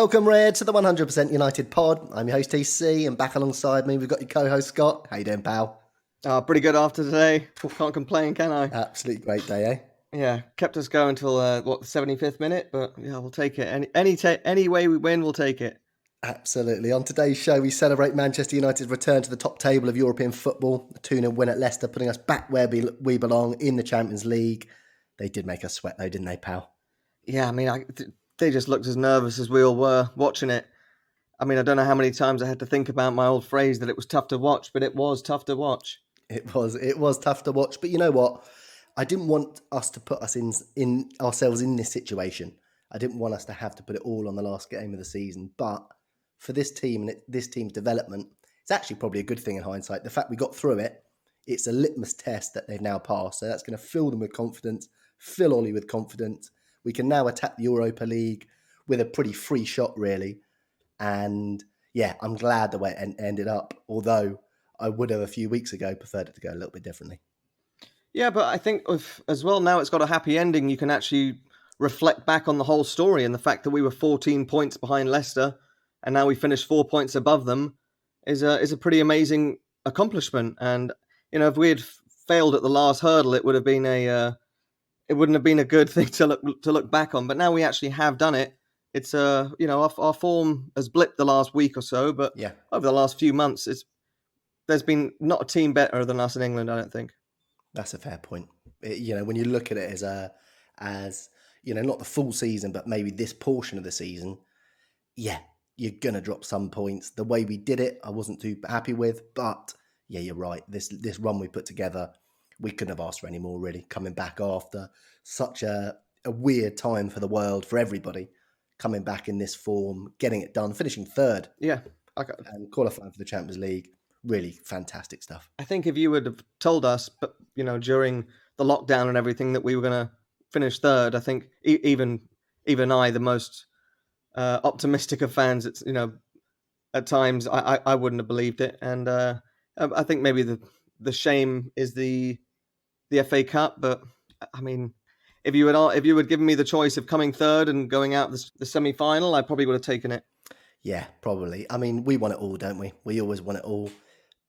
Welcome, Red, to the 100% United pod. I'm your host, TC, and back alongside me, we've got your co-host, Scott. How you doing, pal? Pretty good after today. Can't complain, can I? Absolutely great day, eh? Yeah, kept us going until the 75th minute, but yeah, we'll take it. Any way we win, we'll take it. Absolutely. On today's show, we celebrate Manchester United's return to the top table of European football. A 2-0 win at Leicester, putting us back where we belong in the Champions League. They did make us sweat, though, didn't they, pal? Yeah, I mean, they just looked as nervous as we all were watching it. I mean, I don't know how many times I had to think about my old phrase that it was tough to watch, but it was tough to watch. It was tough to watch, but you know what? I didn't want us to put us in ourselves in this situation. I didn't want us to have to put it all on the last game of the season, but for this team and this team's development, it's actually probably a good thing in hindsight. The fact we got through it, it's a litmus test that they've now passed. So that's going to fill them with confidence, fill Ollie with confidence. We can now attack the Europa League with a pretty free shot, really. And yeah, I'm glad the way it ended up, although I would have a few weeks ago preferred it to go a little bit differently. Yeah, but I think as well, now it's got a happy ending. You can actually reflect back on the whole story and the fact that we were 14 points behind Leicester and now we finished 4 points above them is a pretty amazing accomplishment. And, you know, if we had failed at the last hurdle, it wouldn't have been a good thing to look back on. But now we actually have done it. It's our form has blipped the last week or so, but yeah, over the last few months, there's been not a team better than us in England, I don't think. That's a fair point. When you look at it as not the full season, but maybe this portion of the season, yeah, you're going to drop some points. The way we did it, I wasn't too happy with, but yeah, you're right. This run we put together, we couldn't have asked for any more, really, coming back after such a weird time for the world, for everybody, coming back in this form, getting it done, finishing third. Yeah. And qualifying for the Champions League. Really fantastic stuff. I think if you would have told us, but during the lockdown and everything, that we were going to finish third, I think even I, the most optimistic of fans, it's at times I wouldn't have believed it. And I think maybe the shame is the FA Cup, but I mean, if you had given me the choice of coming third and going out the semi-final, I probably would have taken it. Yeah, probably. I mean, we want it all, don't we? We always want it all.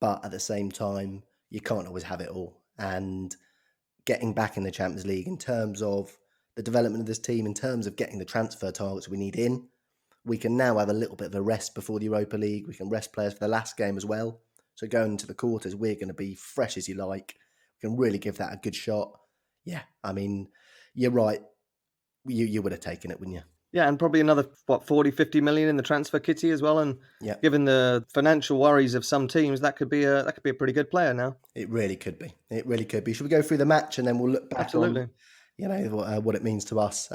But at the same time, you can't always have it all. And getting back in the Champions League in terms of the development of this team, in terms of getting the transfer targets we need in, we can now have a little bit of a rest before the Europa League. We can rest players for the last game as well. So going into the quarters, we're going to be fresh as you like. We can really give that a good shot. Yeah, I mean, you're right. You would have taken it, wouldn't you? Yeah, and probably another, 40, 50 million in the transfer kitty as well. And given the financial worries of some teams, that could be a pretty good player now. It really could be. It really could be. Should we go through the match and then we'll look back on, what it means to us?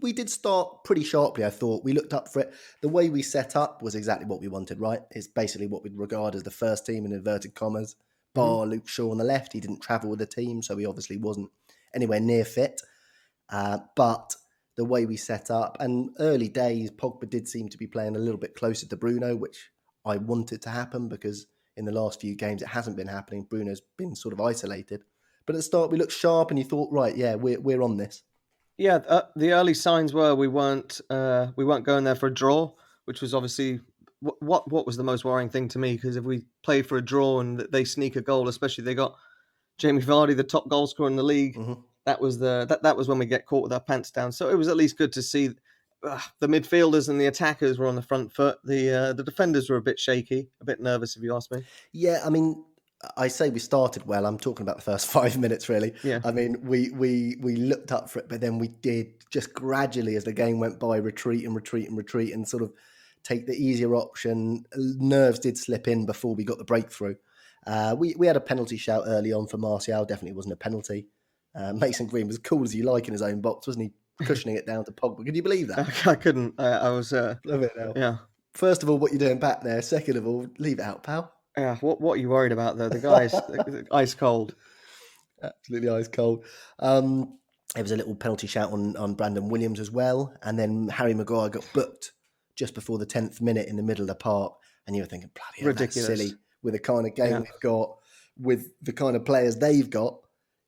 We did start pretty sharply, I thought. We looked up for it. The way we set up was exactly what we wanted, right? It's basically what we'd regard as the first team in inverted commas. Bar Luke Shaw on the left. He didn't travel with the team, so he obviously wasn't anywhere near fit. But the way we set up, and early days, Pogba did seem to be playing a little bit closer to Bruno, which I wanted to happen because in the last few games it hasn't been happening. Bruno's been sort of isolated. But at the start we looked sharp and you thought, right, yeah, we're on this. Yeah, the early signs were we weren't going there for a draw, which was obviously what was the most worrying thing to me, because if we played for a draw and they sneak a goal, especially they got Jamie Vardy, the top goal scorer in the league, that was when we get caught with our pants down. So it was at least good to see the midfielders and the attackers were on the front foot. The defenders were a bit shaky, a bit nervous, if you ask me. Yeah, I mean, I say we started well. I'm talking about the first 5 minutes, really. Yeah. I mean, we looked up for it, but then we did just gradually, as the game went by, retreat and sort of take the easier option. Nerves did slip in before we got the breakthrough. We had a penalty shout early on for Martial. Definitely wasn't a penalty. Mason Green was cool as you like in his own box, wasn't he? Cushioning it down to Pogba. Could you believe that? I couldn't. I was... Love it now. Yeah. First of all, what you're doing back there. Second of all, leave it out, pal. Yeah, what are you worried about, though? The guy's ice cold. Absolutely ice cold. There was a little penalty shout on Brandon Williams as well. And then Harry Maguire got booked just before the 10th minute in the middle of the park. And you were thinking, bloody hell, that's silly. With the kind of game we've got, with the kind of players they've got,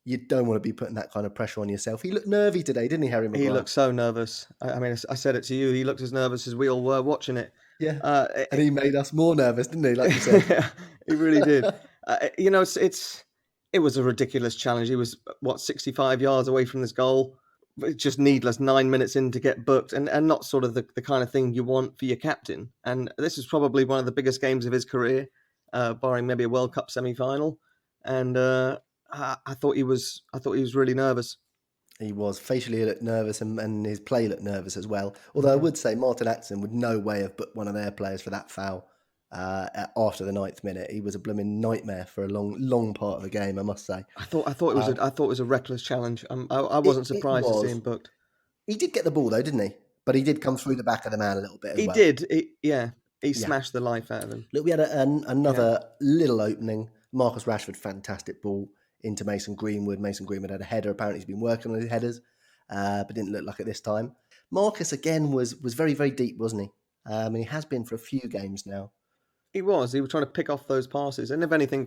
you don't want to be putting that kind of pressure on yourself. He looked nervy today, didn't he, Harry Maguire? He looked so nervous. I mean, I said it to you. He looked as nervous as we all were watching it. Yeah, and he made us more nervous, didn't he? Like you said, he really did. It was a ridiculous challenge. He was 65 yards away from this goal. It's just needless 9 minutes in to get booked, and not sort of the kind of thing you want for your captain. And this is probably one of the biggest games of his career, barring maybe a World Cup semi-final. And I thought he was really nervous. He was. Facially he looked nervous, and his play looked nervous as well. Although I would say Martin Atkinson would no way have booked one of their players for that foul after the 9th minute. He was a blooming nightmare for a long part of the game, I must say. I thought it was a reckless challenge. I wasn't surprised to see him booked. He did get the ball though, didn't he? But he did come through the back of the man a little bit as well. He did. He smashed the life out of him. Look, we had another little opening. Marcus Rashford, fantastic ball into Mason Greenwood. Mason Greenwood had a header. Apparently he's been working on his headers, but didn't look like it this time. Marcus, again, was very, very deep, wasn't he? And he has been for a few games now. He was trying to pick off those passes, and if anything,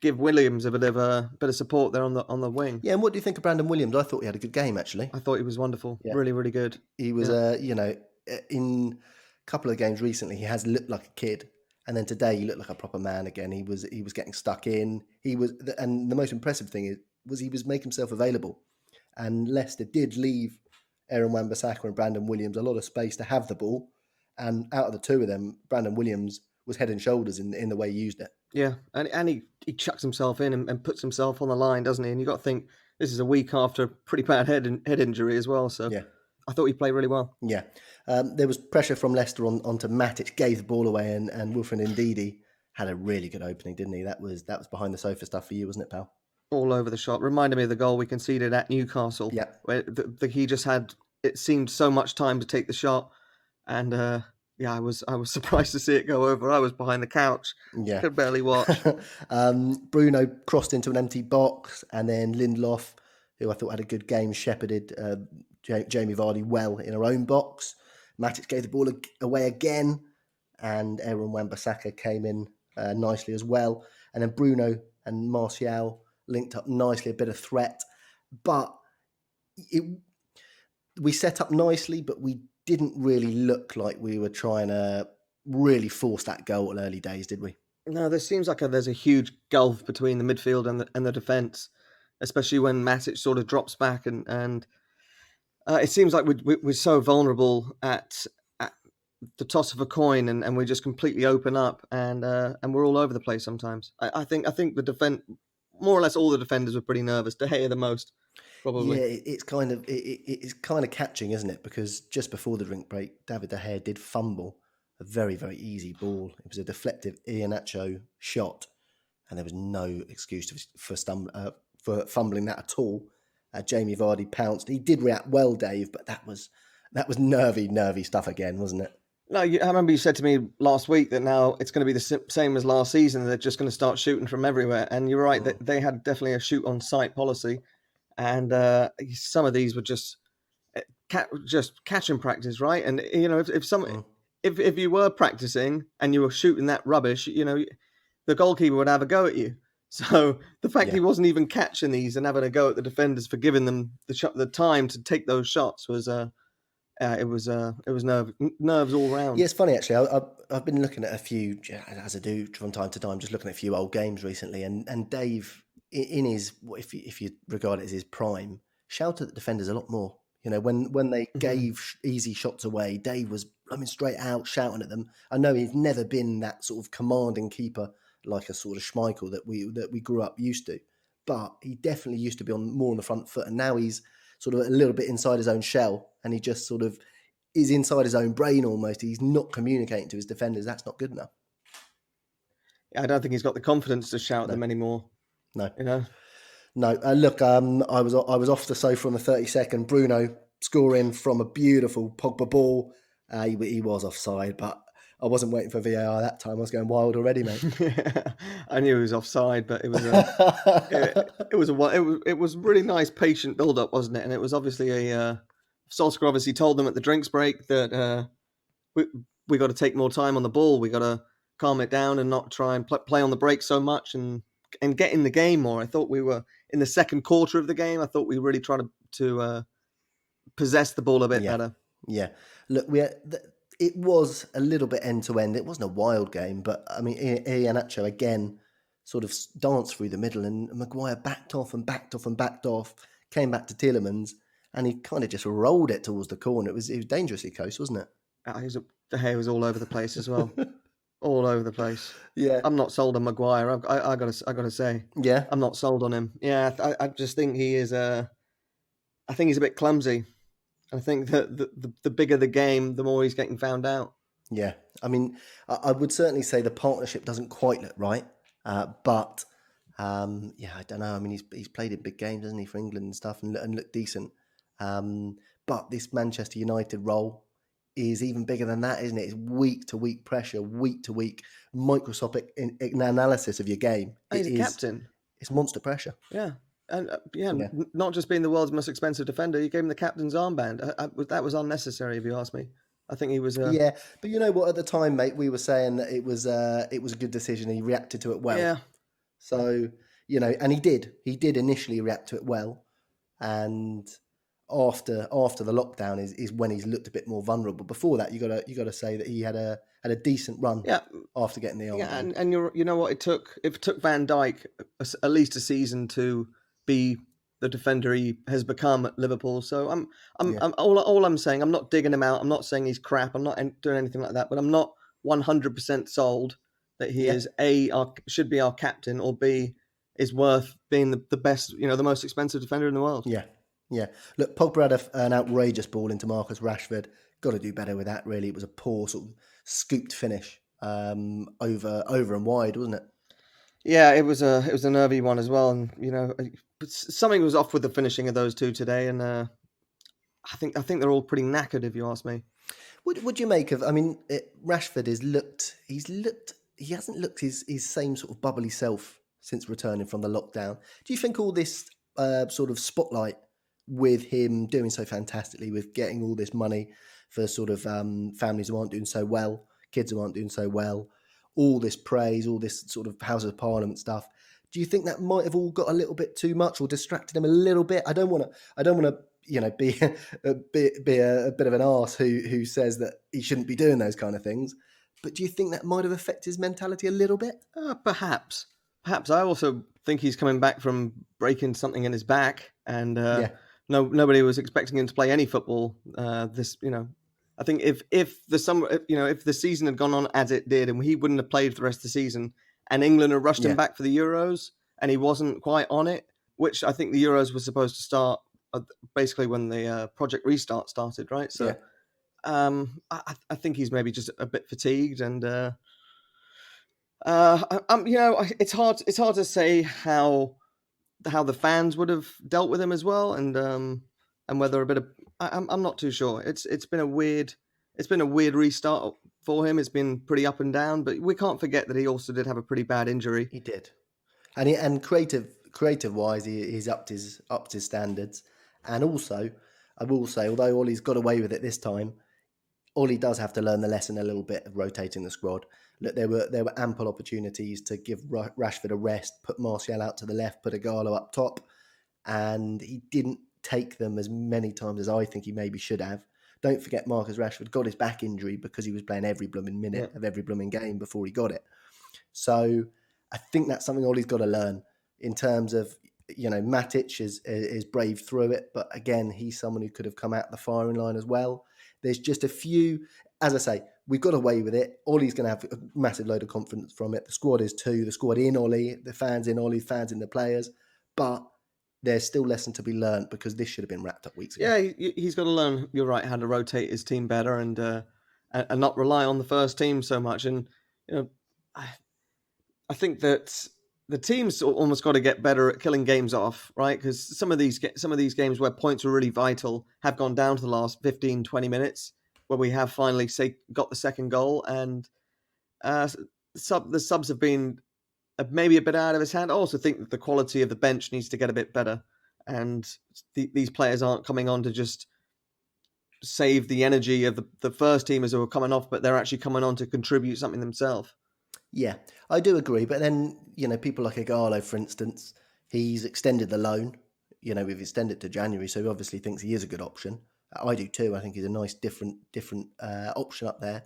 give Williams a bit of support there on the wing. Yeah, and what do you think of Brandon Williams? I thought he had a good game, actually. I thought he was wonderful. Yeah. Really, really good. He was, in a couple of games recently, he has looked like a kid. And then today he looked like a proper man again. He was getting stuck in. And the most impressive thing was he was making himself available. And Leicester did leave Aaron Wan-Bissaka and Brandon Williams a lot of space to have the ball. And out of the two of them, Brandon Williams was head and shoulders in the way he used it. Yeah, and he chucks himself in and puts himself on the line, doesn't he? And you've got to think this is a week after a pretty bad head injury as well. So yeah. I thought he played really well. Yeah. There was pressure from Leicester onto Matic, gave the ball away, and Wilfred Ndidi had a really good opening, didn't he? That was behind the sofa stuff for you, wasn't it, pal? All over the shot. Reminded me of the goal we conceded at Newcastle. Yeah. Where he just had, it seemed so much time to take the shot. And I was surprised to see it go over. I was behind the couch. Yeah. Could barely watch. Bruno crossed into an empty box, and then Lindelof, who I thought had a good game, shepherded Jamie Vardy well in her own box. Matic gave the ball away again, and Aaron Wan-Bissaka came in nicely as well. And then Bruno and Martial linked up nicely, a bit of threat. But we set up nicely, but we didn't really look like we were trying to really force that goal at early days, did we? No, there seems like there's a huge gulf between the midfield and the defence, especially when Matic sort of drops back and it seems like we're so vulnerable at the toss of a coin, and we just completely open up, and we're all over the place sometimes. I think the defense, more or less all the defenders were pretty nervous. De Gea the most, probably. Yeah, it's kind of catching, isn't it? Because just before the drink break, David De Gea did fumble a very, very easy ball. It was a deflective Iheanacho shot, and there was no excuse for fumbling that at all. Jamie Vardy pounced. He did react well, Dave, but that was nervy stuff again, wasn't it? No, I remember you said to me last week that now it's going to be the same as last season. They're just going to start shooting from everywhere. And you're right, that they had definitely a shoot on sight policy. And some of these were just catching practice, right? And, if you were practicing and you were shooting that rubbish, the goalkeeper would have a go at you. So the fact he wasn't even catching these and having a go at the defenders for giving them the time to take those shots was it was nerves all round. Yeah, it's funny actually. I've been looking at a few, as I do from time to time, just looking at a few old games recently, and Dave, in his, if you regard it as his prime, shouted at the defenders a lot more. When they gave easy shots away, Dave was straight out shouting at them. I know he's never been that sort of commanding keeper like a sort of Schmeichel that we grew up used to, but he definitely used to be more on the front foot, and now he's sort of a little bit inside his own shell, and he just sort of is inside his own brain almost. He's not communicating to his defenders. That's not good enough. I don't think he's got the confidence to shout at them anymore. No. No. Look, I was off the sofa on the 32nd. Bruno scoring from a beautiful Pogba ball. He was offside, but I wasn't waiting for VAR that time. I was going wild already, mate. I knew he was offside, but it was it was really nice, patient build up, wasn't it? And it was obviously Solskjaer obviously told them at the drinks break that we got to take more time on the ball. We got to calm it down and not try and play on the break so much and get in the game more. I thought we were in the second quarter of the game, I thought we really tried to possess the ball a bit better. Yeah. Look, it was a little bit end to end. It wasn't a wild game, but I mean, Iheanacho again sort of danced through the middle, and Maguire backed off and backed off and backed off, came back to Tielemans, and he kind of just rolled it towards the corner. It was dangerously close, wasn't it? The hair was all over the place as well. All over the place. Yeah. I'm not sold on Maguire. I gotta say. Yeah. I'm not sold on him. Yeah, I just think he is I think he's a bit clumsy. I think that the bigger the game, the more he's getting found out. Yeah. I mean, I would certainly say the partnership doesn't quite look right. But I don't know. I mean, he's played in big games, hasn't he, for England and stuff, and looked decent. But this Manchester United role is even bigger than that, isn't it? It's week to week pressure, week to week microscopic analysis of your game. He's a captain. It's monster pressure. Yeah. And not just being the world's most expensive defender, you gave him the captain's armband. That was unnecessary, if you ask me. I think he was. Yeah, but you know what? At the time, mate, we were saying that it was a good decision. He reacted to it well. Yeah. So and he did. He did initially react to it well, and after the lockdown is when he's looked a bit more vulnerable. Before that, you gotta say that he had a decent run. Yeah. After getting the armband. Yeah, and you know what? It took Van Dijk at least a season to be the defender he has become at Liverpool. So I'm all I'm saying, I'm not digging him out. I'm not saying he's crap. I'm not doing anything like that. But I'm not 100% sold that he is should be our captain, or B, is worth being the best, the most expensive defender in the world. Yeah. Yeah. Look, Pogba had an outrageous ball into Marcus Rashford. Got to do better with that, really. It was a poor sort of scooped finish over and wide, wasn't it? Yeah, it was a nervy one as well, and something was off with the finishing of those two today, and I think they're all pretty knackered, if you ask me. What do you make of? I mean, Rashford he hasn't looked his same sort of bubbly self since returning from the lockdown. Do you think all this sort of spotlight with him doing so fantastically, with getting all this money for sort of families who aren't doing so well, kids who aren't doing so well, all this praise, all this sort of House of Parliament stuff, do you think that might have all got a little bit too much or distracted him a little bit? I don't want to be a bit of an arse who says that he shouldn't be doing those kind of things. But do you think that might have affected his mentality a little bit? Perhaps. I also think he's coming back from breaking something in his back, and nobody was expecting him to play any football. I think if the season had gone on as it did, and he wouldn't have played for the rest of the season, and England had rushed him back for the Euros, and he wasn't quite on it, which I think the Euros were supposed to start basically when the Project Restart started, right? So, I think he's maybe just a bit fatigued, and it's hard to say how the fans would have dealt with him as well, and whether a bit of I'm not too sure. It's been a weird restart for him. It's been pretty up and down, but we can't forget that he also did have a pretty bad injury. He did, and creative wise, he's upped his standards. And also, I will say, although Ollie's got away with it this time, Ollie does have to learn the lesson a little bit of rotating the squad. Look, there were ample opportunities to give Rashford a rest, put Martial out to the left, put Ighalo up top, and he didn't take them as many times as I think he maybe should have. Don't forget, Marcus Rashford got his back injury because he was playing every blooming minute of every blooming game before he got it. So I think that's something Ollie's got to learn in terms of, Matic is brave through it, but again, he's someone who could have come out the firing line as well. There's just a few, as I say, we've got away with it. Ollie's going to have a massive load of confidence from it. The squad is too. The squad in Ollie, the fans in Ollie, fans in the players. But there's still lesson to be learned because this should have been wrapped up weeks ago. Yeah, he's got to learn, you're right, how to rotate his team better and not rely on the first team so much. And, I think that the team's almost got to get better at killing games off, right? Because some of these games where points are really vital have gone down to the last 15, 20 minutes where we have finally, got the second goal, and the subs have been maybe a bit out of his hand. I also think that the quality of the bench needs to get a bit better, and these players aren't coming on to just save the energy of the first teamers who are coming off, but they're actually coming on to contribute something themselves. Yeah, I do agree. But then, people like Ighalo, for instance, He's extended the loan. We've extended to January, so he obviously thinks he is a good option. I do too. I think he's a nice different option up there.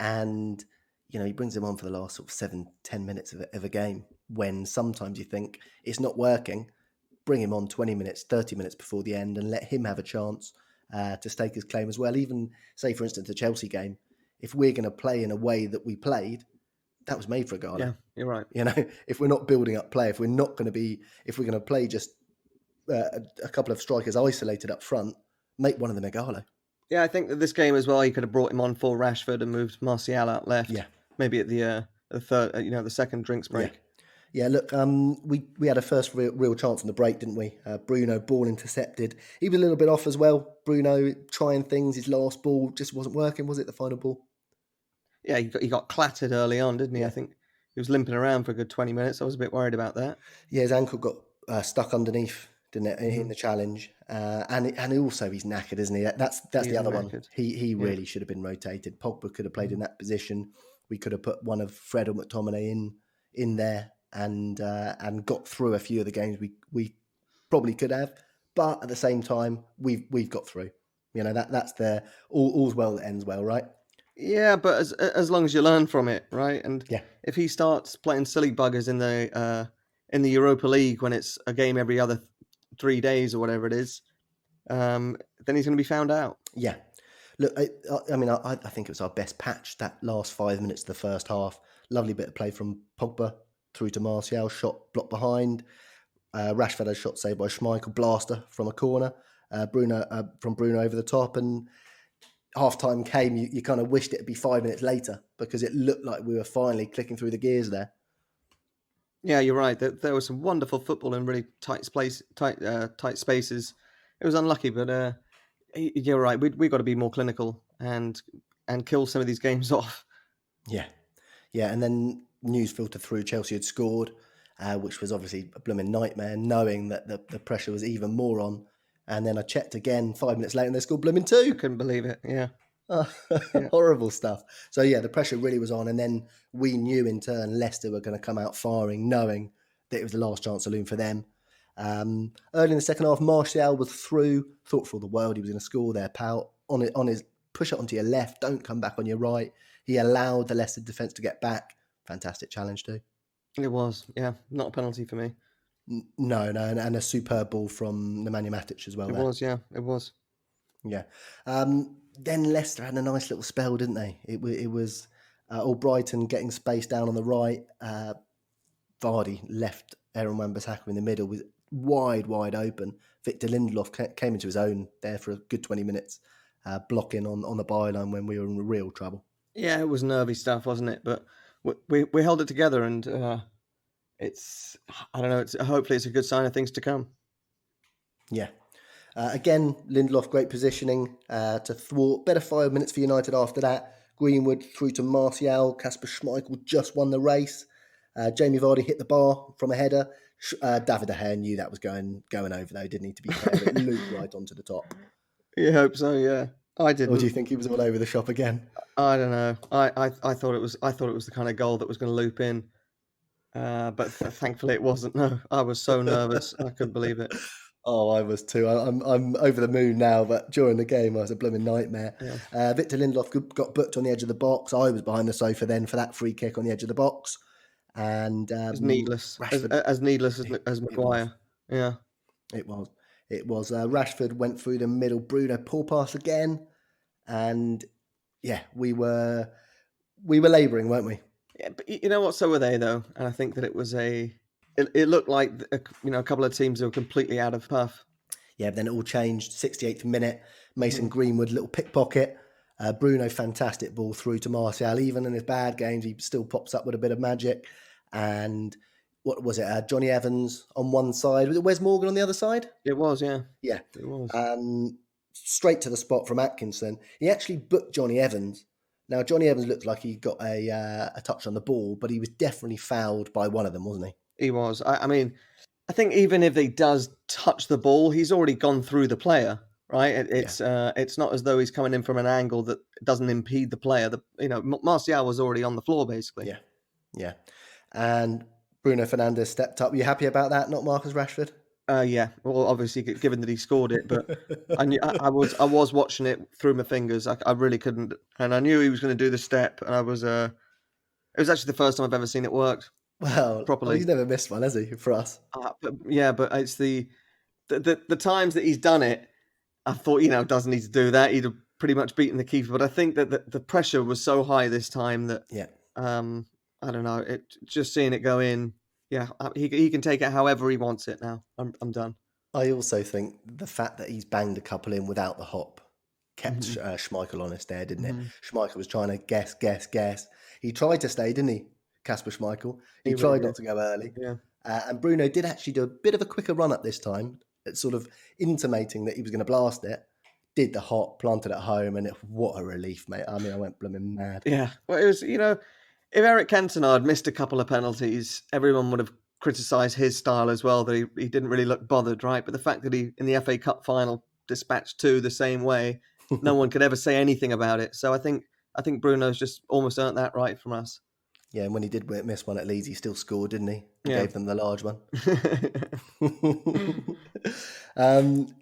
And, he brings him on for the last sort of 7-10 minutes of a game when sometimes you think it's not working. Bring him on 20 minutes, 30 minutes before the end and let him have a chance to stake his claim as well. Even, say, for instance, the Chelsea game, if we're going to play in a way that we played, that was made for a Ghana. Yeah, you're right. If we're not building up play, if we're going to play just a couple of strikers isolated up front, make one of them Igalo. Yeah, I think that this game as well, you could have brought him on for Rashford and moved Martial out left. Yeah. Maybe at the third, the second drinks break. Yeah. Look, we had a first real chance on the break, didn't we? Bruno, ball intercepted. He was a little bit off as well. Bruno trying things. His last ball just wasn't working, was it? The final ball. Yeah, he got clattered early on, didn't he? Yeah. I think he was limping around for a good 20 minutes. I was a bit worried about that. Yeah, his ankle got stuck underneath, didn't it, in the challenge? And also he's knackered, isn't he? That's the other knackered one. He really should have been rotated. Pogba could have played in that position. We could have put one of Fred or McTominay in there and got through a few of the games we probably could have. But at the same time, we've got through. That's the all's well that ends well, right? Yeah, but as long as you learn from it, right? And yeah, if he starts playing silly buggers in the Europa League when it's a game every other 3 days or whatever it is, then he's going to be found out. Yeah. Look, I think it was our best patch, that last 5 minutes of the first half. Lovely bit of play from Pogba through to Martial, shot blocked behind. Rashford had a shot saved by Schmeichel, blaster from a corner. Bruno over the top, and half-time came, you kind of wished it'd be 5 minutes later because it looked like we were finally clicking through the gears there. Yeah, you're right. There was some wonderful football in really tight spaces. It was unlucky, but you're right. We got to be more clinical and kill some of these games off. Yeah. And then news filtered through. Chelsea had scored, which was obviously a blooming nightmare, knowing that the pressure was even more on. And then I checked again 5 minutes later, and they scored blooming 2. I couldn't believe it. Yeah. Horrible stuff. So yeah, the pressure really was on, and then we knew in turn Leicester were going to come out firing, knowing that it was the last chance saloon for them. Early in the second half, Martial was through. Thought for all the world he was going to score there, pal. On his push it onto your left, don't come back on your right. He allowed the Leicester defence to get back. Fantastic challenge too. It was, yeah, not a penalty for me. No, and a superb ball from Nemanja Matic as well. It was. Yeah. Then Leicester had a nice little spell, didn't they? It was all Brighton getting space down on the right. Vardy left Aaron Wan-Bissaka in the middle with wide open. Victor Lindelof came into his own there for a good 20 minutes, blocking on the byline when we were in real trouble. Yeah, it was nervy stuff, wasn't it? But we held it together, and it's, I don't know, hopefully it's a good sign of things to come. Yeah. Again, Lindelof, great positioning to thwart. Better 5 minutes for United after that. Greenwood through to Martial. Kasper Schmeichel just won the race. Jamie Vardy hit the bar from a header. David De Gea knew that was going over though, didn't he, to be fair? It looped right onto the top. You hope so, yeah. I didn't. Or do you think he was all over the shop again? I don't know. I thought it was the kind of goal that was going to loop in. But thankfully it wasn't. No, I was so nervous. I couldn't believe it. Oh, I was too. I'm over the moon now, but during the game, I was a blooming nightmare. Yeah. Victor Lindelof got booked on the edge of the box. I was behind the sofa then for that free kick on the edge of the box. And it's needless. As needless as Maguire. Yeah. It was. Rashford went through the middle. Bruno pull pass again. And yeah, we were labouring, weren't we? Yeah, but you know what? So were they, though. And I think that it was it looked like a couple of teams that were completely out of puff. Yeah, but then it all changed. 68th minute, Mason Greenwood, little pickpocket. Bruno, fantastic ball through to Martial. Even in his bad games, he still pops up with a bit of magic. And what was it? Johnny Evans on one side. Was it Wes Morgan on the other side? It was, yeah. Yeah. It was. Straight to the spot from Atkinson. He actually booked Johnny Evans. Now, Johnny Evans looked like he got a touch on the ball, but he was definitely fouled by one of them, wasn't he? He was. I mean, I think even if he does touch the ball, he's already gone through the player, right? It's not as though he's coming in from an angle that doesn't impede the player. Martial was already on the floor, basically. Yeah. And Bruno Fernandes stepped up. Were you happy about that? Not Marcus Rashford? Yeah. Well, obviously, given that he scored it, but I was watching it through my fingers. I really couldn't, and I knew he was going to do the step, and I was. It was actually the first time I've ever seen it work Well, properly. he's never missed one, has he? For us, but it's the times that he's done it. I thought, doesn't need to do that. He'd have pretty much beaten the keeper. But I think that the pressure was so high this time that, I don't know. Just seeing it go in, he can take it however he wants it now. I'm done. I also think the fact that he's banged a couple in without the hop kept Schmeichel honest there, didn't it? Schmeichel was trying to guess. He tried to stay, didn't he, Kasper Schmeichel? He tried not to go early. Yeah. And Bruno did actually do a bit of a quicker run-up this time, sort of intimating that he was going to blast it. Did the hop, planted at home, and what a relief, mate. I mean, I went blooming mad. Yeah. Well, it was, if Eric Cantona had missed a couple of penalties, everyone would have criticised his style as well, that he didn't really look bothered, right? But the fact that he, in the FA Cup final, dispatched 2 the same way, no one could ever say anything about it. So I think Bruno's just almost earned that right from us. Yeah, and when he did miss one at Leeds, he still scored, didn't he? He gave them the large one.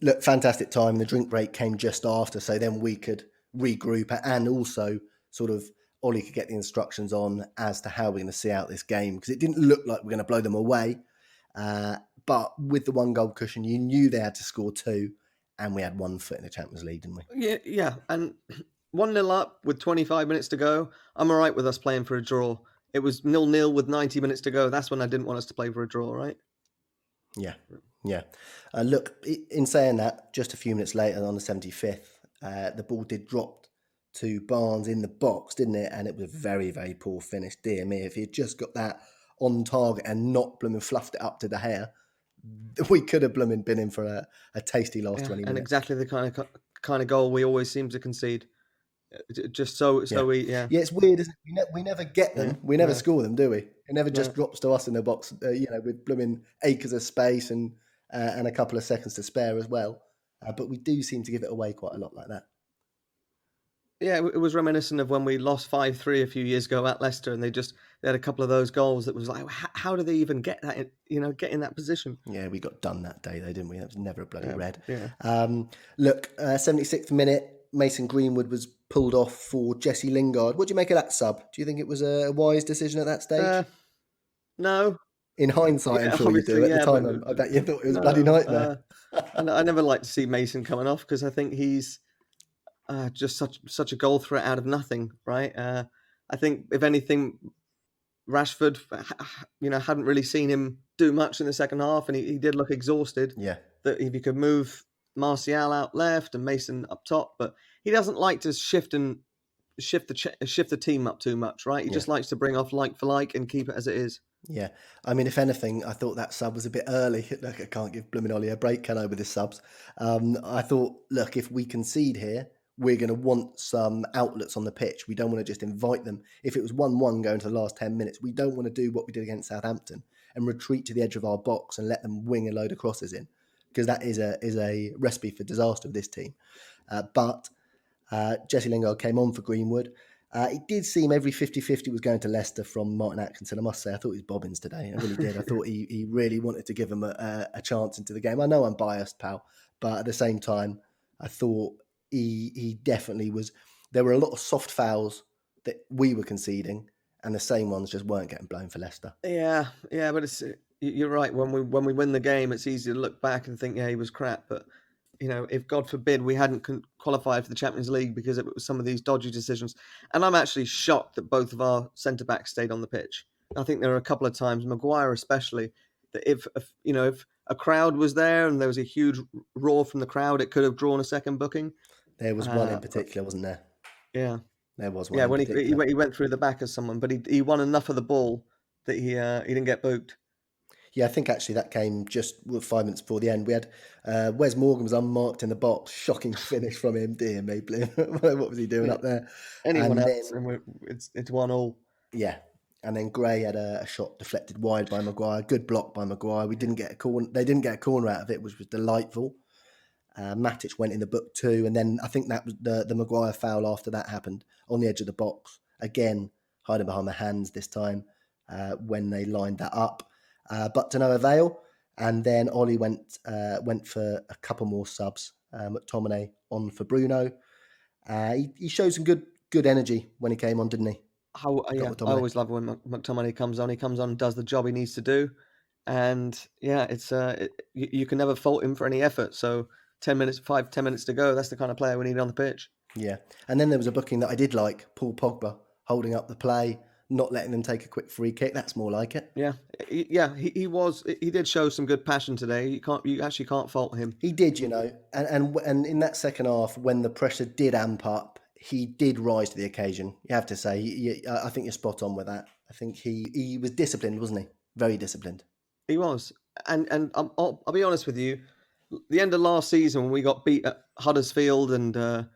Look, fantastic time. The drink break came just after, so then we could regroup and also sort of Ollie could get the instructions on as to how we're going to see out this game, because it didn't look like we're going to blow them away. But with the 1 goal cushion, you knew they had to score 2, and we had 1 foot in the Champions League, didn't we? Yeah. And 1-0 up with 25 minutes to go. I'm all right with us playing for a draw. It was 0-0 with 90 minutes to go. That's when I didn't want us to play for a draw, right? Yeah. Look, in saying that, just a few minutes later on the 75th, the ball did drop to Barnes in the box, didn't it? And it was a very, very poor finish. Dear me, if he had just got that on target and not blooming fluffed it up to the hair, we could have blooming been in for a tasty last 20 minutes. And exactly the kind of goal we always seem to concede. Just so we. Yeah, it's weird, isn't it? We never get them. We never score them, do we? It never just drops to us in the box, with blooming acres of space and a couple of seconds to spare as well. But we do seem to give it away quite a lot like that. Yeah, it was reminiscent of when we lost 5-3 a few years ago at Leicester, and they had a couple of those goals that was like, how do they even get that? Get in that position? Yeah, we got done that day, though, didn't we? That was never a bloody red. Yeah. Look, 76th minute, Mason Greenwood was pulled off for Jesse Lingard. What do you make of that sub? Do you think it was a wise decision at that stage? No. In hindsight, I'm sure you do. At the time, I bet you thought it was a bloody nightmare. I never like to see Mason coming off, because I think he's just such a goal threat out of nothing, right? I think, if anything, Rashford, hadn't really seen him do much in the second half, and he did look exhausted. Yeah. That if you could move Martial out left and Mason up top, but he doesn't like to shift the team up too much, right? He just likes to bring off like for like and keep it as it is. Yeah, I mean, if anything, I thought that sub was a bit early. Look, I can't give blooming Ollie a break, can I, with his subs? I thought, look, if we concede here, we're going to want some outlets on the pitch. We don't want to just invite them. If it was 1-1 going to the last 10 minutes, we don't want to do what we did against Southampton and retreat to the edge of our box and let them wing a load of crosses in, because that is a recipe for disaster with this team. But Jesse Lingard came on for Greenwood. It did seem every 50-50 was going to Leicester from Martin Atkinson. I must say, I thought he was bobbins today. I really did. I thought he really wanted to give him a chance into the game. I know I'm biased, pal, but at the same time, I thought he definitely was. There were a lot of soft fouls that we were conceding, and the same ones just weren't getting blown for Leicester. Yeah, but you're right. When we win the game, it's easy to look back and think, he was crap. But if God forbid we hadn't qualified for the Champions League because it was some of these dodgy decisions, and I'm actually shocked that both of our centre backs stayed on the pitch. I think there were a couple of times, Maguire especially, that if a crowd was there and there was a huge roar from the crowd, it could have drawn a second booking. There was one in particular, wasn't there? Yeah. There was one. Yeah, when he went through the back of someone, but he won enough of the ball that he didn't get booked. Yeah, I think actually that came just 5 minutes before the end. We had Wes Morgan was unmarked in the box. Shocking finish from him. Dear me, what was he doing up there? Anyone else, and it's 1-1. Yeah, and then Gray had a shot deflected wide by Maguire. Good block by Maguire. We didn't get a corner. They didn't get a corner out of it, which was delightful. Matic went in the book too, and then I think that was the Maguire foul after that happened on the edge of the box. Again, hiding behind the hands this time when they lined that up. but to no avail. And then Ollie went for a couple more subs. McTominay on for Bruno. He showed some good energy when he came on, didn't he? I always love when McTominay comes on. He comes on and does the job he needs to do. And yeah, you can never fault him for any effort. So 10 minutes to go. That's the kind of player we need on the pitch. Yeah. And then there was a booking that I did like, Paul Pogba holding up the play, not letting them take a quick free kick. That's more like it. Yeah. He did show some good passion today. You actually can't fault him. He did, and in that second half, when the pressure did amp up, he did rise to the occasion. You have to say, I think you're spot on with that. I think he was disciplined, wasn't he? Very disciplined. He was. And I'll be honest with you, the end of last season when we got beat at Huddersfield and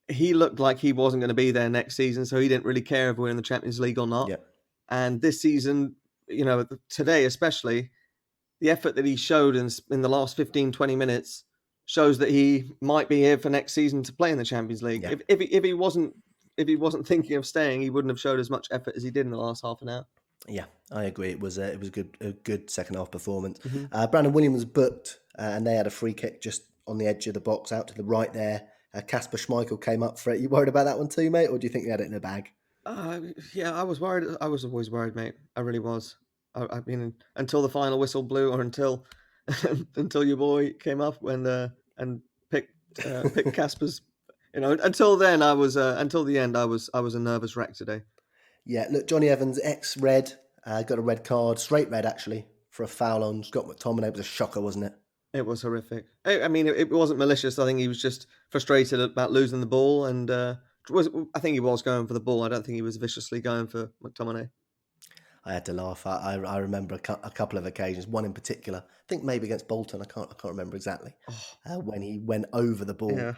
he looked like he wasn't going to be there next season, so he didn't really care if we're in the Champions League or not. Yeah. And this season, today especially, the effort that he showed in the last 15, 20 minutes shows that he might be here for next season to play in the Champions League. Yeah. If he wasn't thinking of staying, he wouldn't have showed as much effort as he did in the last half an hour. Yeah, I agree. It was a good second half performance. Mm-hmm. Brandon Williams was booked, and they had a free kick just on the edge of the box, out to the right there. Kasper Schmeichel came up for it. You worried about that one too, mate, or do you think they had it in the bag? Yeah, I was worried. I was always worried, mate. I really was. I mean, until the final whistle blew, or until your boy came up and picked Kasper's. Until then, until the end, I was a nervous wreck today. Yeah, look, Johnny Evans, ex-Red, got a red card, straight red actually, for a foul on Scott McTominay. It was a shocker, wasn't it? It was horrific. I mean, it wasn't malicious. I think he was just frustrated about losing the ball, and I think he was going for the ball. I don't think he was viciously going for McTominay. I had to laugh. I remember a couple of occasions, one in particular, I think maybe against Bolton, I can't remember exactly, when he went over the ball. Yeah.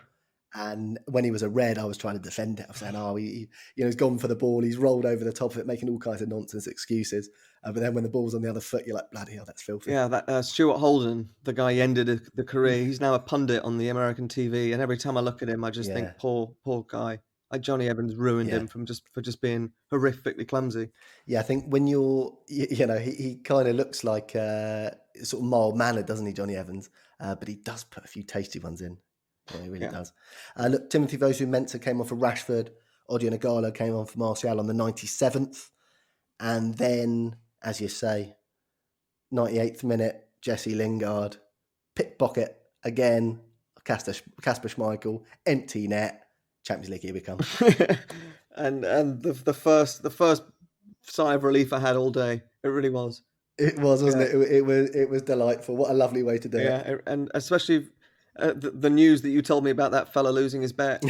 And when he was a red, I was trying to defend it. I was saying, he's gone for the ball. He's rolled over the top of it, making all kinds of nonsense excuses. But then when the ball's on the other foot, you're like, bloody hell, that's filthy. Yeah, that Stuart Holden, the guy who ended the career, he's now a pundit on the American TV. And every time I look at him, I just think, poor guy. Like Johnny Evans ruined him for just being horrifically clumsy. Yeah, I think when he kind of looks like sort of mild-mannered, doesn't he, Johnny Evans? But he does put a few tasty ones in. Yeah, he really does. Look, Timothy Fosu-Mensah came on for Rashford. Odion Igalo came on for Martial on the 97th. And then, as you say, 98th minute, Jesse Lingard, pickpocket again, Kasper Schmeichel, empty net, Champions League, here we come. and the first sigh of relief I had all day. It really was. It was, wasn't it? It was delightful. What a lovely way to do it. Yeah, and especially the news that you told me about that fella losing his bet.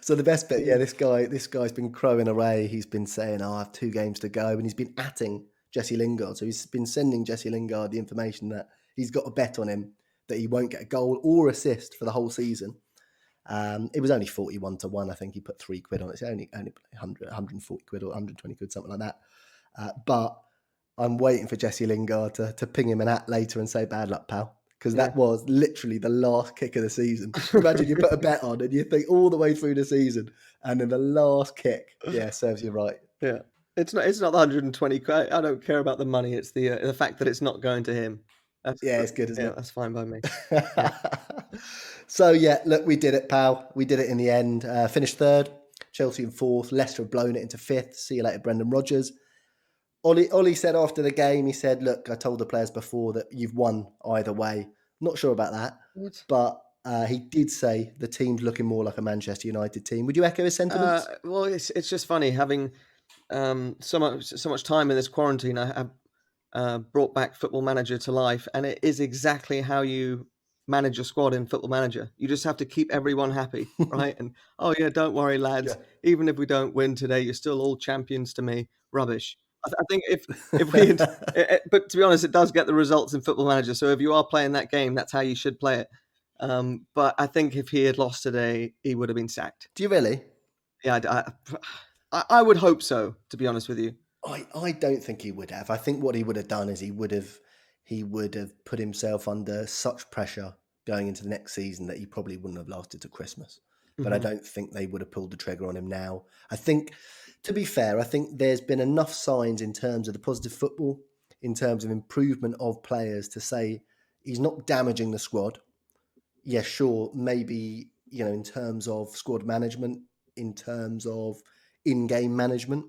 So the best bit, this guy's been crowing away. He's been saying, I have 2 games to go. And he's been atting Jesse Lingard. So he's been sending Jesse Lingard the information that he's got a bet on him that he won't get a goal or assist for the whole season. It was only 41-1. I think he put £3 on it. It's only 140 quid or 120 quid, something like that. But I'm waiting for Jesse Lingard to ping him an at later and say, bad luck, pal. Because that was literally the last kick of the season. Imagine you put a bet on and you think all the way through the season, and then the last kick, serves you right. Yeah, it's not the 120. I don't care about the money. It's the fact that it's not going to him. It's good, isn't it? That's fine by me. So look, we did it, pal. We did it in the end. Finished 3rd, Chelsea in 4th. Leicester have blown it into 5th. See you later, Brendan Rodgers. Ollie said after the game, he said, look, I told the players before that you've won either way. Not sure about that. What? But he did say the team's looking more like a Manchester United team. Would you echo his sentiments? Well, it's just funny having so much time in this quarantine. I have brought back Football Manager to life, and it is exactly how you manage your squad in Football Manager. You just have to keep everyone happy, right? And don't worry, lads. Yeah. Even if we don't win today, you're still all champions to me. Rubbish. I think if we, but to be honest, it does get the results in Football Manager. So if you are playing that game, that's how you should play it. But I think if he had lost today, he would have been sacked. Do you really? Yeah, I would hope so. To be honest with you, I don't think he would have. I think what he would have done is he would have put himself under such pressure going into the next season that he probably wouldn't have lasted to Christmas. But I don't think they would have pulled the trigger on him now. I think, to be fair, I think there's been enough signs in terms of the positive football in terms of improvement of players to say he's not damaging the squad. Yeah, sure, maybe, in terms of squad management, in terms of in-game management,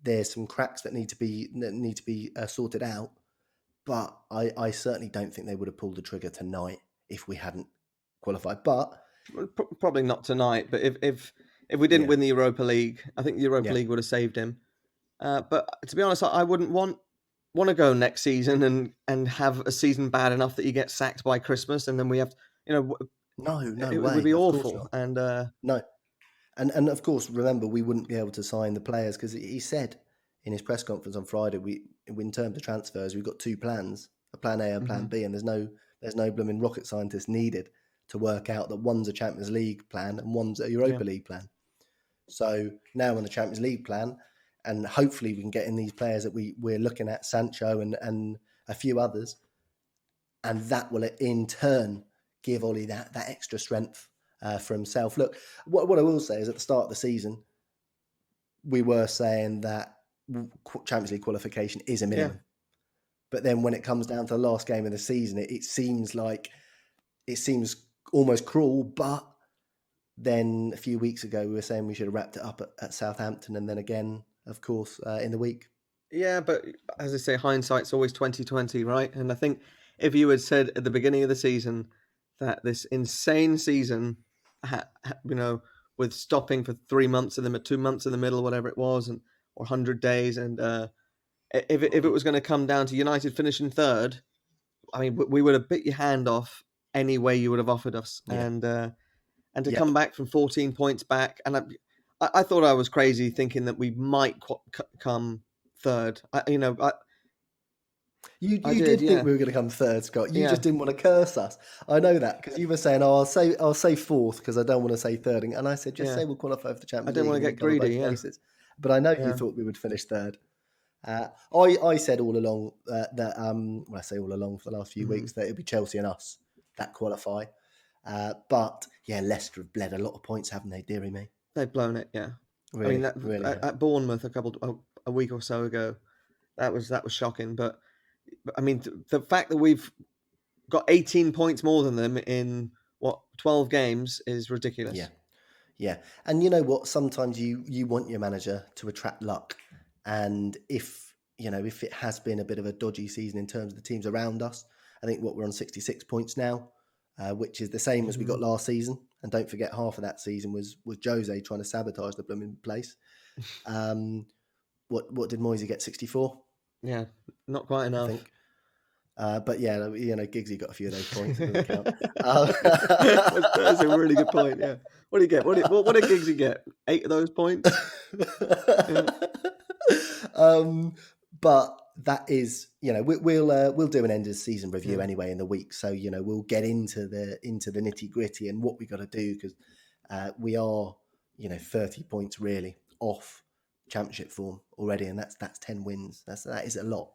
there's some cracks that need to be sorted out. But I certainly don't think they would have pulled the trigger tonight if we hadn't qualified. But probably not tonight. But if we didn't win the Europa League, I think the Europa League would have saved him. But to be honest, I wouldn't want to go next season and have a season bad enough that you get sacked by Christmas, and then we have, no it way. would be awful. And no, and of course, remember, we wouldn't be able to sign the players because he said in his press conference on Friday, in terms of transfers, we've got two plans, a plan A and plan B, and there's no blooming rocket scientist needed to work out that one's a Champions League plan and one's a Europa League plan. So now on the Champions League plan, and hopefully we can get in these players that we're looking at, Sancho and a few others, and that will in turn give Ollie that extra strength for himself. Look, what I will say is at the start of the season, we were saying that Champions League qualification is a minimum. But then when it comes down to the last game of the season, it seems almost cruel. But then a few weeks ago, we were saying we should have wrapped it up at Southampton, and then again, of course, in the week. Yeah, but as I say, hindsight's always 20/20, right? And I think if you had said at the beginning of the season that this insane season, with stopping for 3 months and then 2 months in the middle, whatever it was, or 100 days, and if it was going to come down to United finishing third, I mean, we would have bit your hand off any way you would have offered us, and to come back from 14 points back, and I thought I was crazy thinking that we might come third. You did think we were going to come third, Scott. You just didn't want to curse us. I know that because you were saying, "Oh, I'll say fourth because I don't want to say third." And I said, "Just say we'll qualify for the Champions League." I didn't want to get greedy, places. But I know you thought we would finish third. I said all along that I say all along for the last few weeks that it'd be Chelsea and us that qualify. But Leicester have bled a lot of points, haven't they, dearie me? They've blown it, yeah. Really, I mean, at Bournemouth a week or so ago, that was shocking. But I mean, the fact that we've got 18 points more than them in 12 games is ridiculous. Yeah. And you know what? Sometimes you want your manager to attract luck, and if it has been a bit of a dodgy season in terms of the teams around us, I think we're on 66 points now, which is the same as we got last season. And don't forget, half of that season was Jose trying to sabotage the blooming place. What did Moisey get? 64? Yeah, not quite enough. I think. But Giggsy got a few of those points. Doesn't count. That's a really good point. Yeah. What did he get? What did Giggsy get? 8 of those points. But that is, we'll do an end of season review anyway in the week. So we'll get into the nitty gritty and what we got to do because we are 30 points really off Championship form already, and that's 10 wins. That is a lot.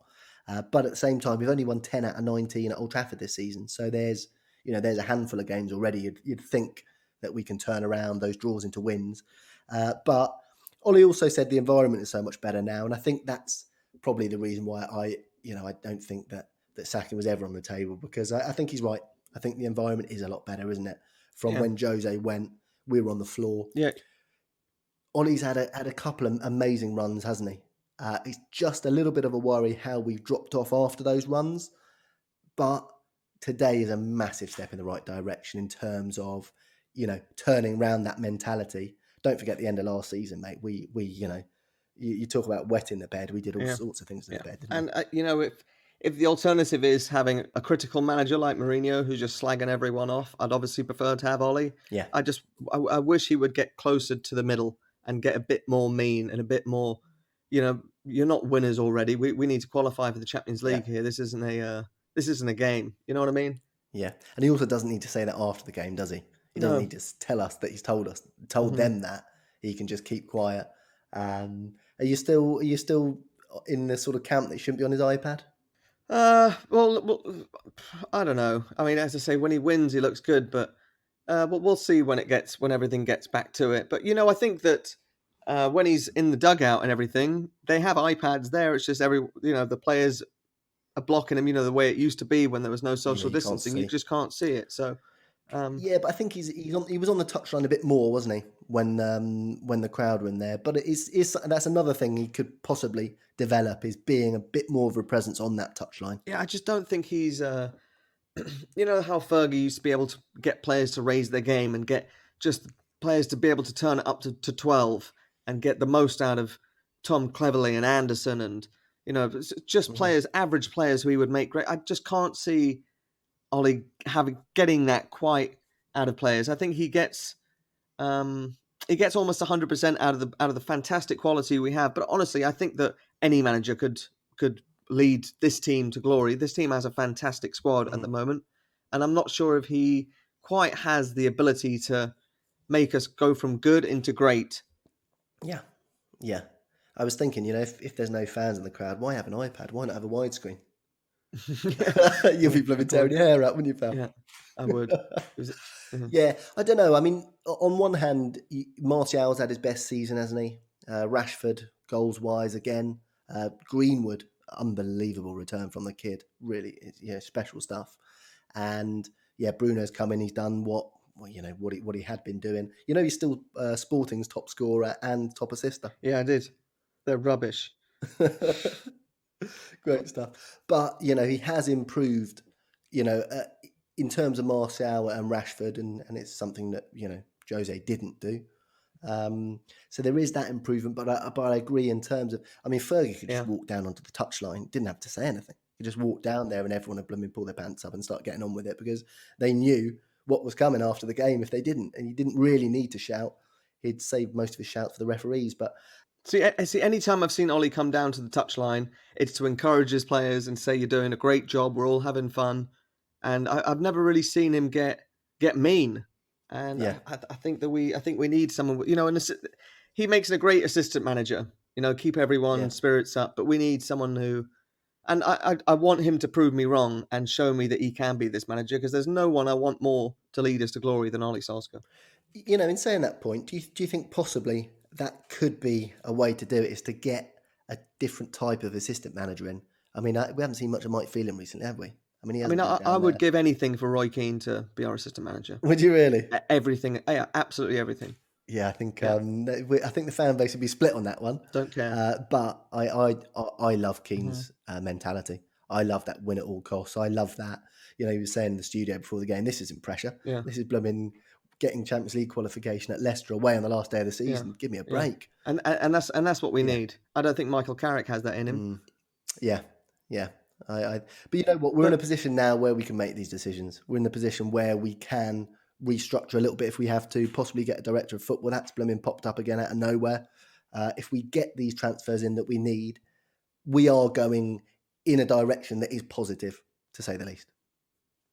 But at the same time, we've only won 10 out of 19 at Old Trafford this season. So there's a handful of games already. You'd think that we can turn around those draws into wins. But Ollie also said the environment is so much better now. And I think that's probably the reason why I don't think that sacking was ever on the table, because I think he's right. I think the environment is a lot better, isn't it? From when Jose went, we were on the floor. Yeah. Ollie's had a couple of amazing runs, hasn't he? It's just a little bit of a worry how we've dropped off after those runs. But today is a massive step in the right direction in terms of, turning around that mentality. Don't forget the end of last season, mate. We you talk about wetting the bed. We did all sorts of things to the bed. And, if the alternative is having a critical manager like Mourinho who's just slagging everyone off, I'd obviously prefer to have Ollie. Yeah. I wish he would get closer to the middle and get a bit more mean and a bit more, you're not winners already. We need to qualify for the Champions League here. This isn't a game. You know what I mean? Yeah. And he also doesn't need to say that after the game, does he? He doesn't need to tell us that he's told them that. He can just keep quiet. Are you still in the sort of camp that he shouldn't be on his iPad? Well, I don't know. I mean, as I say, when he wins, he looks good, but we'll see when everything gets back to it. But I think that when he's in the dugout and everything, they have iPads there. It's just the players a block in him, the way it used to be when there was no social you distancing. You just can't see it. So, yeah, but I think he was on the touchline a bit more, wasn't he, when the crowd were in there? But that's another thing he could possibly develop, is being a bit more of a presence on that touchline. Yeah, I just don't think he's. You know how Fergie used to be able to get players to raise their game and get just players to be able to turn it up to 12 and get the most out of Tom Cleverley and Anderson and just players, average players who he would make great. I just can't see Ollie getting that quite out of players. I think he gets almost 100% out of the fantastic quality we have. But honestly, I think that any manager could lead this team to glory. This team has a fantastic squad at the moment, and I'm not sure if he quite has the ability to make us go from good into great. Yeah. I was thinking, if there's no fans in the crowd, why have an iPad? Why not have a widescreen? You'll be blooming tearing your hair out, wouldn't you, pal? Yeah, I would. Yeah, I don't know. I mean, on one hand, Martial's had his best season, hasn't he? Rashford, goals-wise, again. Greenwood, unbelievable return from the kid. Really, special stuff. And yeah, Bruno's come in. He's done what he had been doing. He's still Sporting's top scorer and top assister. Yeah, I did. They're rubbish. Great stuff. But he has improved. In terms of Martial and Rashford, and it's something that Jose didn't do. So there is that improvement, but I agree in terms of, Fergie could just walk down onto the touchline, didn't have to say anything. He just walked down there and everyone would blooming pull their pants up and start getting on with it, because they knew what was coming after the game if they didn't, and he didn't really need to shout. He'd saved most of his shouts for the referees. But see, any time I've seen Ollie come down to the touchline, it's to encourage his players and say, you're doing a great job, we're all having fun. And I've never really seen him get mean. And I think we need someone, and he makes a great assistant manager, keep everyone's spirits up. But we need someone who, and I want him to prove me wrong and show me that he can be this manager, because there's no one I want more to lead us to glory than Ollie Solskjaer. In saying that point, do you think possibly that could be a way to do it, is to get a different type of assistant manager in? We haven't seen much of Mike Phelan recently, have we? I would give anything for Roy Keane to be our assistant manager. Would you really? Everything. Yeah, absolutely everything. Yeah, I think I think the fan base would be split on that one. Don't care. But I love Keane's mentality. I love that win at all costs. I love that. He was saying in the studio before the game, this isn't pressure. Yeah. This is blooming getting Champions League qualification at Leicester away on the last day of the season. Give me a break. Yeah. And that's what we need. I don't think Michael Carrick has that in him. Yeah. But you know what? We're in a position now where we can make these decisions. We're in the position where we can restructure a little bit if we have to, possibly get a director of football. That's blooming popped up again out of nowhere. If we get these transfers in that we need, we are going in a direction that is positive, to say the least.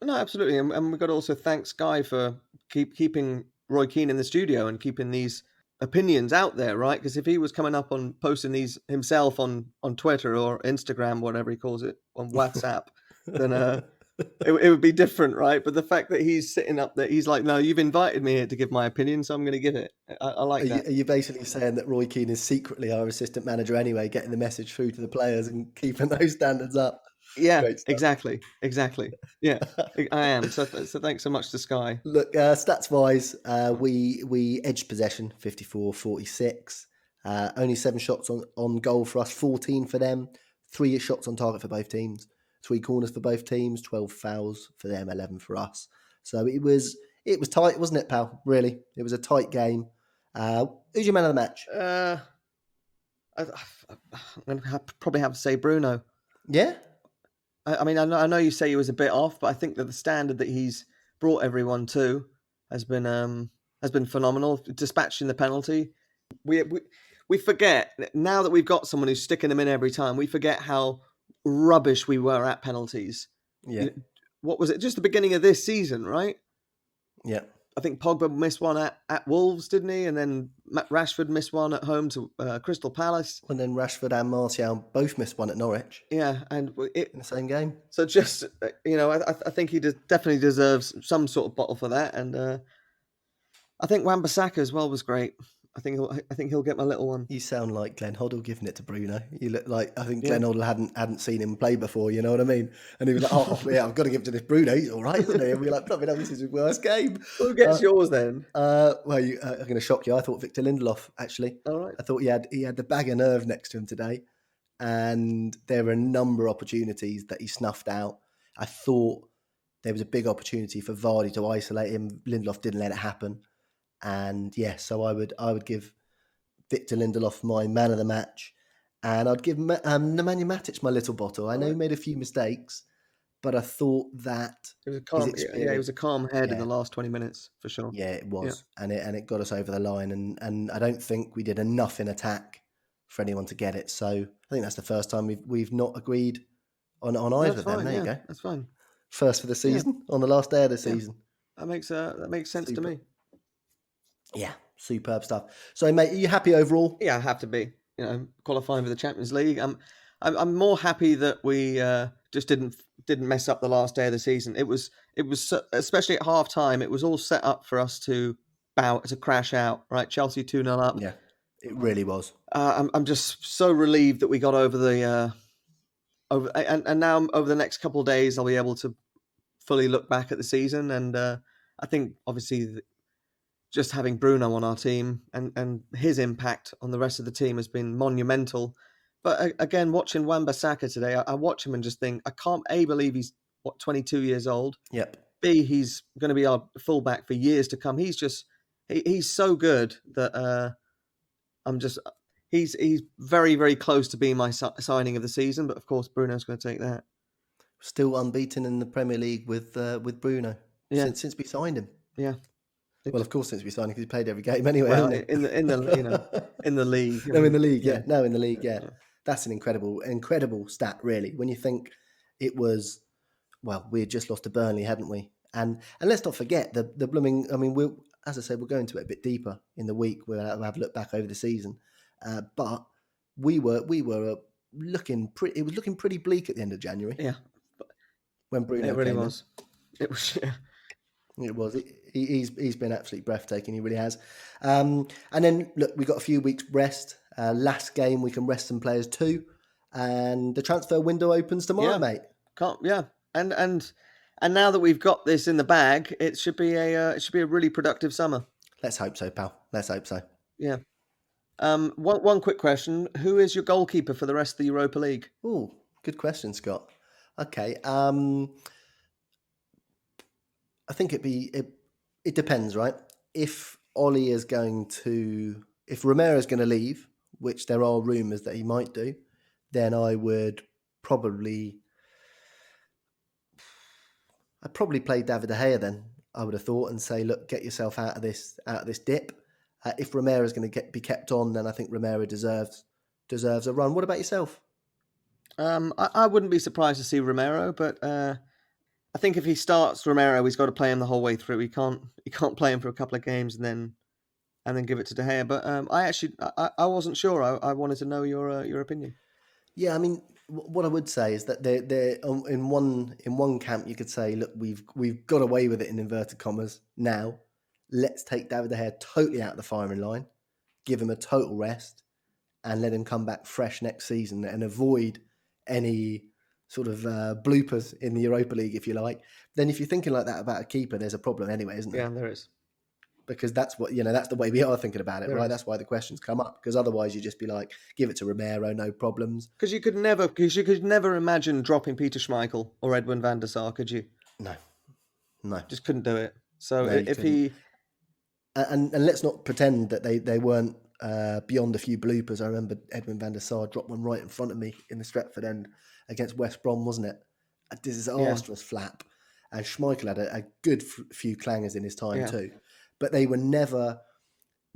No, absolutely. And we've got to also thank Sky for keeping Roy Keane in the studio and keeping these opinions out there, right? Because if he was coming up on posting these himself on Twitter or Instagram, whatever he calls it, on WhatsApp, then it would be different, right? But the fact that he's sitting up there, he's like, no, you've invited me here to give my opinion, so I'm going to give it. I like that. Are you basically saying that Roy Keane is secretly our assistant manager anyway, getting the message through to the players and keeping those standards up? Yeah, exactly. Yeah, I am. So thanks so much to Sky. Look, stats-wise, we edged possession, 54-46. Only 7 shots on goal for us, 14 for them. 3 shots on target for both teams. 3 corners for both teams, 12 fouls for them, 11 for us. So it was tight, wasn't it, pal? Really, it was a tight game. Who's your man of the match? I'm going to probably have to say Bruno. Yeah. I know you say he was a bit off, but I think that the standard that he's brought everyone to has been phenomenal. Dispatching the penalty, we forget now that we've got someone who's sticking them in every time. We forget how rubbish we were at penalties. Yeah. What was it? Just the beginning of this season, right? Yeah. I think Pogba missed one at Wolves, didn't he? And then Rashford missed one at home to Crystal Palace. And then Rashford and Martial both missed one at Norwich. Yeah, and in the same game. So just, I think he definitely deserves some sort of bottle for that. And I think Wan-Bissaka as well was great. I think he'll get my little one. You sound like Glenn Hoddle giving it to Bruno. You look like, I think Yeah. Glenn Hoddle hadn't seen him play before, you know what I mean? And he was like, oh, yeah, I've got to give it to this Bruno. He's all right, isn't he? And we're like, bloody hell, this is his worst game. Who gets yours then? Well, I'm going to shock you. I thought Victor Lindelof, actually. All right. I thought he had the bag of nerve next to him today. And there were a number of opportunities that he snuffed out. I thought there was a big opportunity for Vardy to isolate him. Lindelof didn't let it happen. And yeah, so I would give Victor Lindelof my man of the match, and I'd give Nemanja Matic my little bottle. I know he made a few mistakes, but I thought that it was a calm. Yeah, it was a calm head in the last 20 minutes for sure. Yeah, it was, and it got us over the line. And I don't think we did enough in attack for anyone to get it. So I think that's the first time we've not agreed on either of them. There you go. That's fine. First for the season on the last day of the season. That makes sense to me. Yeah, superb stuff. So, mate, are you happy overall? Yeah, I have to be. Qualifying for the Champions League. I'm more happy that we just didn't mess up the last day of the season. It was especially at half time. It was all set up for us to crash out. Right, Chelsea 2-0 up. Yeah, it really was. I'm just so relieved that we got over the and now over the next couple of days I'll be able to fully look back at the season, and I think obviously just having Bruno on our team and his impact on the rest of the team has been monumental. But again, watching Wan-Bissaka today, I watch him and just think, I can't believe he's 22 years old. Yep. B, he's going to be our fullback for years to come. He's so good that he's very, very close to being my signing of the season. But of course, Bruno's going to take that. Still unbeaten in the Premier League with Bruno since we signed him. Yeah. Well, of course, since we signed him, because he played every game anyway. Well, in the in the league. No, in the league, yeah. No, in the league, yeah. That's an incredible stat, really. When you think it was, well, we had just lost to Burnley, hadn't we? And let's not forget the blooming. I mean, as I said, we'll go into it a bit deeper in the week. We'll have a look back over the season, but we were looking pretty. It was looking pretty bleak at the end of January. Yeah, when Bruno it really came was. In. It was. Yeah. It was. He's been absolutely breathtaking. He really has. And then look, we got a few weeks rest. Last game we can rest some players too, and the transfer window opens tomorrow, mate. And now that we've got this in the bag, it should be a really productive summer. Let's hope so, pal. Let's hope so. Yeah. One quick question: who is your goalkeeper for the rest of the Europa League? Oh, good question, Scott. Okay. I think it depends, right? If Romero is going to leave, which there are rumours that he might do, then I'd probably play David De Gea then, I would have thought, and say, look, get yourself out of this dip. If Romero is going to be kept on, then I think Romero deserves a run. What about yourself? I wouldn't be surprised to see Romero, but I think if he starts Romero, he's got to play him the whole way through. He can't play him for a couple of games and then give it to De Gea. But I wasn't sure. I wanted to know your opinion. Yeah, I mean, what I would say is that they're in one camp. You could say, look, we've got away with it in inverted commas. Now, let's take David De Gea totally out of the firing line, give him a total rest, and let him come back fresh next season and avoid any sort of bloopers in the Europa League, if you like. Then if you're thinking like that about a keeper, there's a problem anyway, isn't there? Yeah, there is. Because that's what, that's the way we are thinking about it, right? That's why the questions come up. Because otherwise you just be like, give it to Romero, no problems. Because you could never imagine dropping Peter Schmeichel or Edwin van der Sar, could you? No. Just couldn't do it. So if he... And let's not pretend that they weren't beyond a few bloopers. I remember Edwin van der Sar dropped one right in front of me in the Stretford end against West Brom, wasn't it? A disastrous flap. And Schmeichel had a good few clangers in his time too. But they were never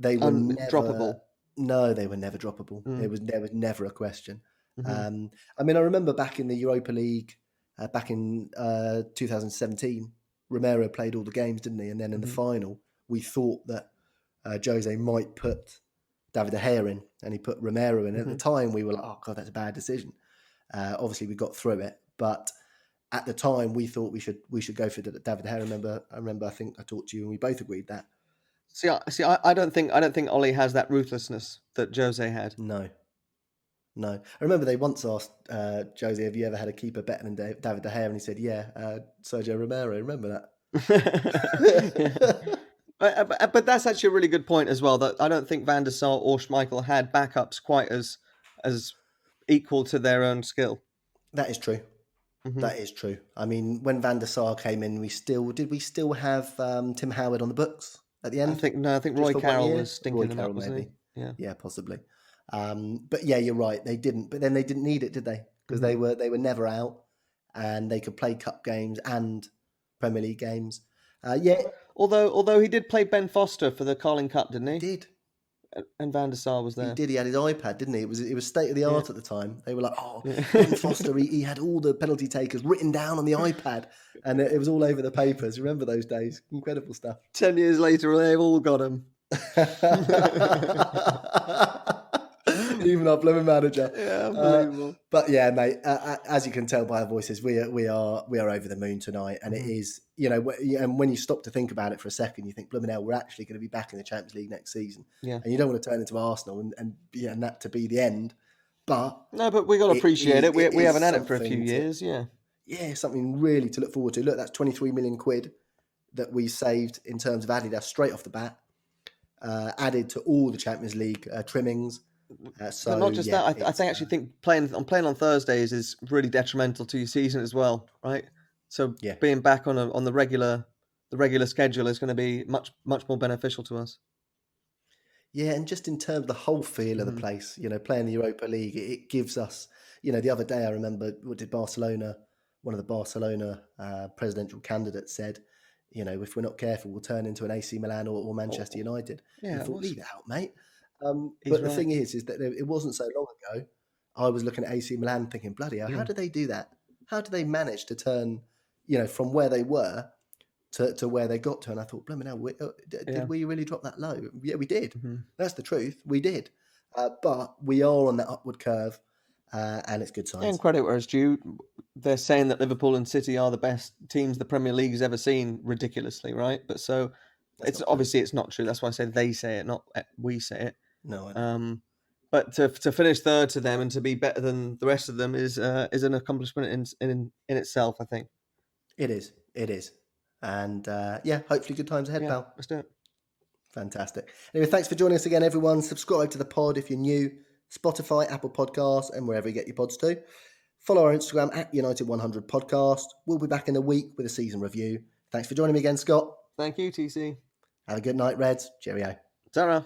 droppable. No, they were never droppable. There was never a question. Mm-hmm. I mean, I remember back in the Europa League, back in 2017, Romero played all the games, didn't he? And then in the final, we thought that Jose might put David De Gea in, and he put Romero in. At the time, we were like, oh, God, that's a bad decision. Obviously, we got through it. But at the time, we thought we should go for David De Gea. I remember, I think I talked to you and we both agreed that. I don't think Ollie has that ruthlessness that Jose had. No. I remember they once asked Jose, "Have you ever had a keeper better than David De Gea?" And he said, "Yeah, Sergio Romero." Remember that? But that's actually a really good point as well. That I don't think Van der Sar or Schmeichel had backups quite as equal to their own skill. That is true. Mm-hmm. That is true. I mean, when Van der Sar came in, we still have Tim Howard on the books at the end? I think Roy Carroll was stinking them up, wasn't maybe. he? Yeah, possibly. But yeah, you're right. They didn't. But then they didn't need it, did they? Because they were never out, and they could play cup games and Premier League games. Yeah. Although he did play Ben Foster for the Carling Cup, didn't he? He did. And Van der Sar was there. He did. He had his iPad, didn't he? It was state of the art at the time. They were like, "Oh, Ben Foster, he had all the penalty takers written down on the iPad, and it was all over the papers." Remember those days? Incredible stuff. 10 years later, they've all got him. Even our blooming manager. Yeah, unbelievable. But yeah, mate, as you can tell by our voices, we are over the moon tonight, and it is, and when you stop to think about it for a second, you think, blooming hell, we're actually going to be back in the Champions League next season. Yeah. And you don't want to turn into Arsenal and that to be the end. But no, but we got to appreciate it. We haven't had it for a few years. Yeah, something really to look forward to. Look, that's 23 million quid that we saved in terms of Adidas straight off the bat, added to all the Champions League trimmings. So not just that, I actually think playing on Thursdays is really detrimental to your season as well, right? So being back on the regular schedule is going to be much more beneficial to us. Yeah, and just in terms of the whole feel of the place, playing the Europa League, it gives us, the other day I remember, what did Barcelona, one of the Barcelona presidential candidates said, if we're not careful, we'll turn into an AC Milan or Manchester United. Yeah, I thought, leave it out, mate. But the thing is that it wasn't so long ago. I was looking at AC Milan thinking, bloody hell, how did they do that? How did they manage to turn, from where they were to where they got to? And I thought, blooming hell, did we really drop that low? Yeah, we did. That's the truth. We did. But we are on that upward curve, and it's good signs. And credit where it's due. They're saying that Liverpool and City are the best teams the Premier League has ever seen, ridiculously, right? But so it's obviously it's not true. That's why I say they say it, not we say it. No. But to finish third to them and to be better than the rest of them is an accomplishment in itself, I think. It is. And hopefully good times ahead, pal. Let's do it. Fantastic. Anyway, thanks for joining us again, everyone. Subscribe to the pod if you're new. Spotify, Apple Podcasts, and wherever you get your pods to. Follow our Instagram at United100 Podcast. We'll be back in a week with a season review. Thanks for joining me again, Scott. Thank you, TC. Have a good night, Reds. Cheerio. Ta-ra.